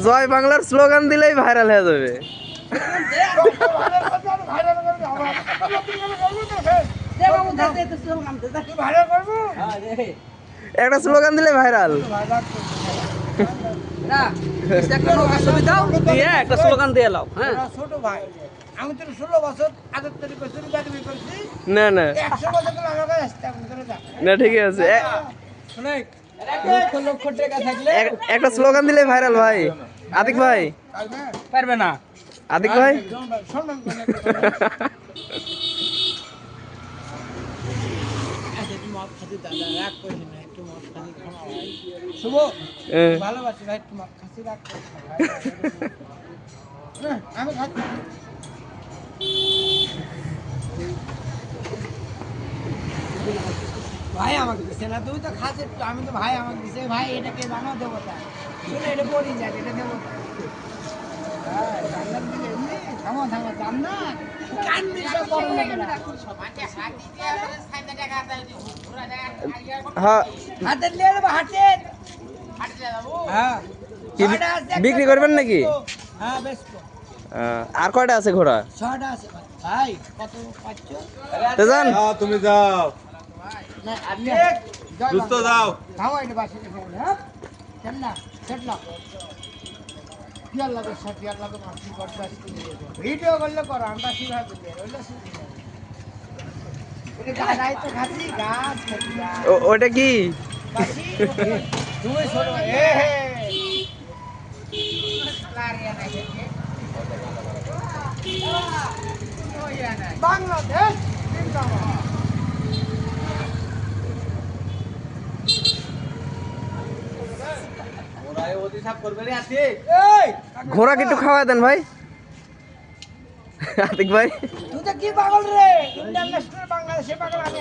জয় বাংলার স্লোগান দিলেই ভাইরাল হয়ে যাবে। একটা স্লোগান দিলে ভাইরাল। একটা স্লোগান দিয়ে এলাও। হ্যাঁ, ছোট ভাই, আমি তো 16 বছর 78 বছর চাকরি করছি। না না 100 বছর করে আমাকে আসতে এখন করে যা। না, ঠিকই আছে। শুনেন, লক্ষ লক্ষ টাকা থাকলে একটা স্লোগান দিলে ভাইরাল ভাই। আতিক ভাই পারবে না। আতিক ভাই সম্মান করে শুভ ভালোবাসি ভাই, তোমার খাসি রাখ আমি খাচ্ছি। ভাই আমাকে দিচ্ছে না, তুমি তো খাস একটু, আমি তো ভাই আমাকে দিচ্ছে। ভাই এটাকে জানো দেবতা, শুনে এটা পড়ি যাক, এটা দেবতা। জান্নাত দিলে এমনি থামো থামো জান্নাত কান্দি সব বড় লোকেরা। হ্যাঁ, হাতে নিয়ে যাবো, হাতে হ্যাঁ কি বিক্রি করবেন নাকি? হ্যাঁ বেশ। আর কয়টা আছে ঘোড়া? 6টা আছে ভাই। কত পাচ্ছ? তো যান। তুমি যাও, না আপনি সুস্থ যাও। খাও এটা বাসে রেখে হ্যাঁ চল না চল না কি আল্লাহ তো সাথী আল্লাহ তো মাফি করতে আসছে। ভিডিও করলে করো, আমরা কিভাবে দিলে রইলো শুনি এটা গাড়াই তো খাচ্ছি গাছ খাচ্ছি ওটা কি? বাসি তুমি ছোট এ হে লারিয়া নাই বাংলাদেশ জিন্দাবাদ। ঘোড়া কি একটু খাওয়া দেন ভাই। আতিক ভাই তুই তো কি পাগল রে, ইন্টারন্যাশনাল বাংলাদেশে পাগল আমি।